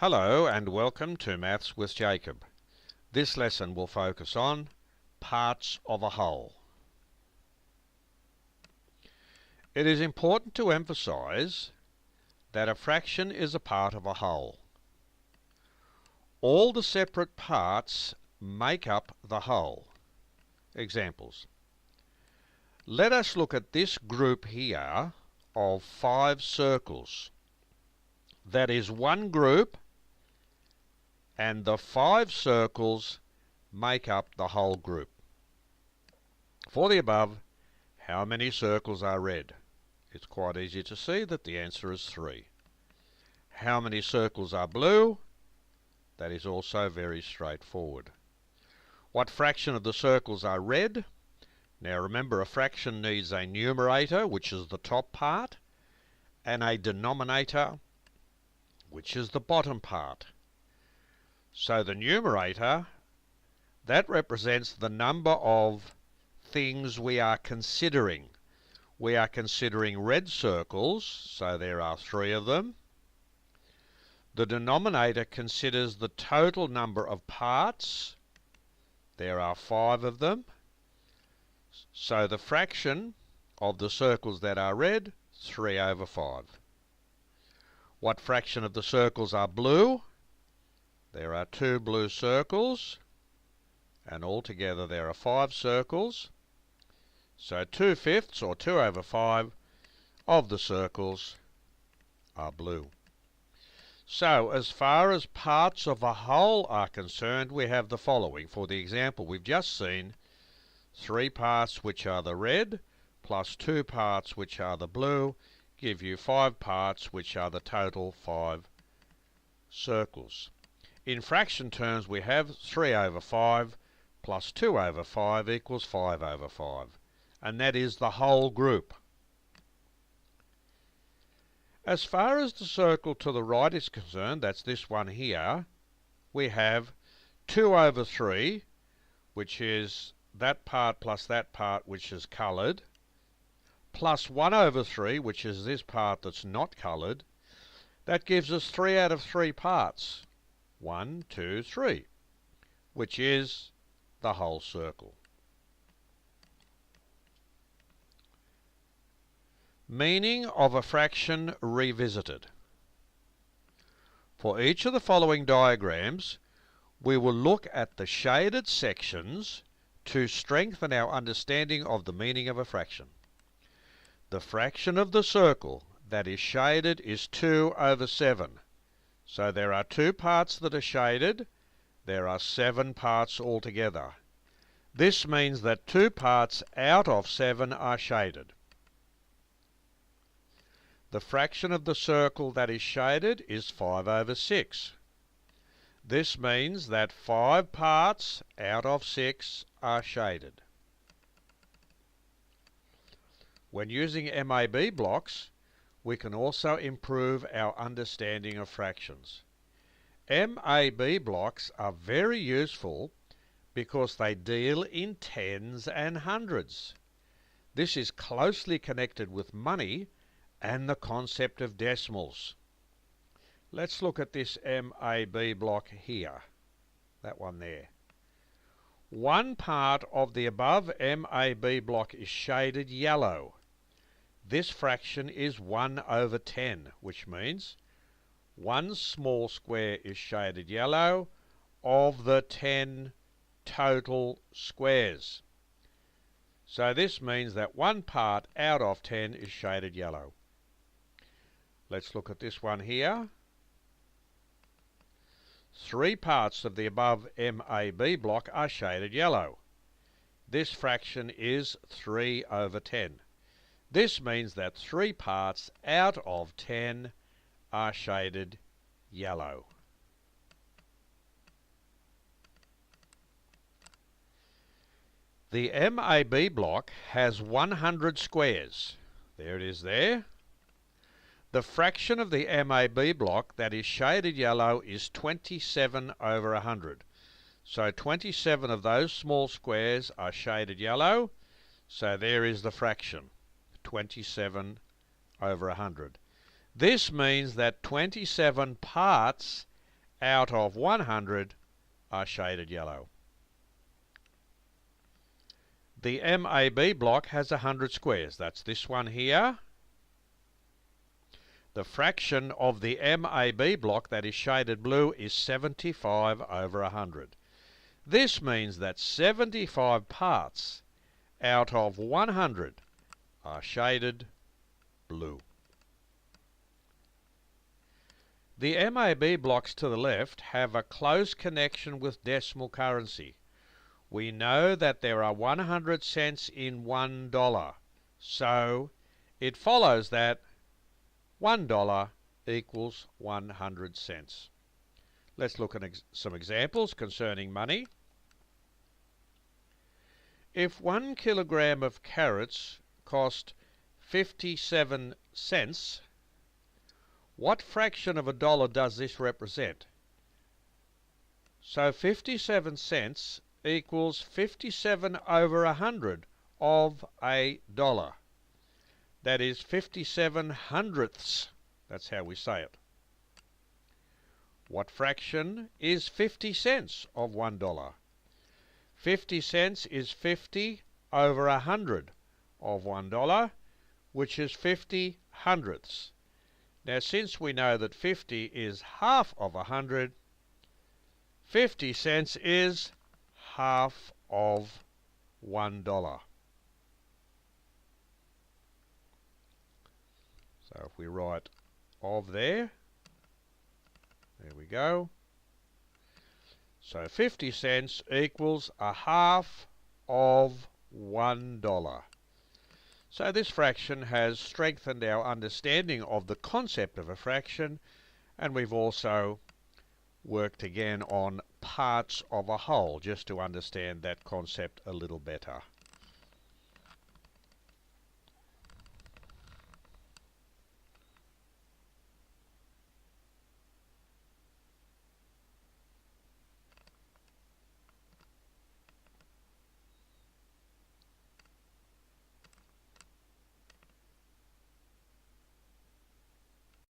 Hello and welcome to Maths with Jacob. This lesson will focus on parts of a whole. It is important to emphasize that a fraction is a part of a whole. All the separate parts make up the whole. Examples. Let us look at this group here of 5 circles. That is one group, and the 5 circles make up the whole group. For the above, how many circles are red? It's quite easy to see that the answer is 3. How many circles are blue? That is also very straightforward. What fraction of the circles are red? Now remember, a fraction needs a numerator, which is the top part, and a denominator, which is the bottom part. So the numerator, that represents the number of things we are considering. We are considering red circles, so there are 3 of them. The denominator considers the total number of parts. There are 5 of them. So the fraction of the circles that are red, 3/5. What fraction of the circles are blue? There are 2 blue circles, and altogether there are 5 circles. So 2/5 or 2/5 of the circles are blue. So as far as parts of a whole are concerned, we have the following. For the example we've just seen, 3 parts which are the red plus 2 parts which are the blue give you 5 parts which are the total 5 circles. In fraction terms, we have 3/5 plus 2/5 equals 5/5, and that is the whole group. As far as the circle to the right is concerned, that's this one here, we have 2/3, which is that part plus that part which is coloured, plus 1/3, which is this part that's not coloured. That gives us 3/3 parts. 1, 2, 3, which is the whole circle. Meaning of a fraction revisited. For each of the following diagrams, we will look at the shaded sections to strengthen our understanding of the meaning of a fraction. The fraction of the circle that is shaded is 2/7. So there are 2 parts that are shaded. There are 7 parts altogether. This means that 2 parts out of 7 are shaded. The fraction of the circle that is shaded is 5/6. This means that 5 parts out of 6 are shaded. When using MAB blocks, we can also improve our understanding of fractions. MAB blocks are very useful because they deal in tens and hundreds. This is closely connected with money and the concept of decimals. Let's look at this MAB block here, that one there. One part of the above MAB block is shaded yellow. This fraction is 1/10, which means 1 small square is shaded yellow of the 10 total squares. So this means that 1 part out of 10 is shaded yellow. Let's look at this one here. 3 parts of the above MAB block are shaded yellow. This fraction is 3/10. This means that 3 parts out of 10 are shaded yellow. The MAB block has 100 squares. There it is there. The fraction of the MAB block that is shaded yellow is 27/100. So 27 of those small squares are shaded yellow. So there is the fraction, 27/100. This means that 27 parts out of 100 are shaded yellow. The MAB block has 100 squares. That's this one here. The fraction of the MAB block that is shaded blue is 75 over 100. This means that 75 parts out of 100 are shaded blue. The MAB blocks to the left have a close connection with decimal currency. We know that there are 100 cents in $1, so it follows that $1 equals 100 cents. Let's look at some examples concerning money. If 1 kilogram of carrots cost 57 cents, what fraction of a dollar does this represent? So 57 cents equals 57 over 100 of a dollar. That is 57 hundredths. That's how we say it. What fraction is 50 cents of $1? 50 cents is 50 over 100 of $1, which is 50 hundredths. Now, since we know that 50 is half of 100, 50 cents is half of $1. So if we write of there we go. So 50 cents equals a half of $1. So this fraction has strengthened our understanding of the concept of a fraction, and we've also worked again on parts of a whole just to understand that concept a little better.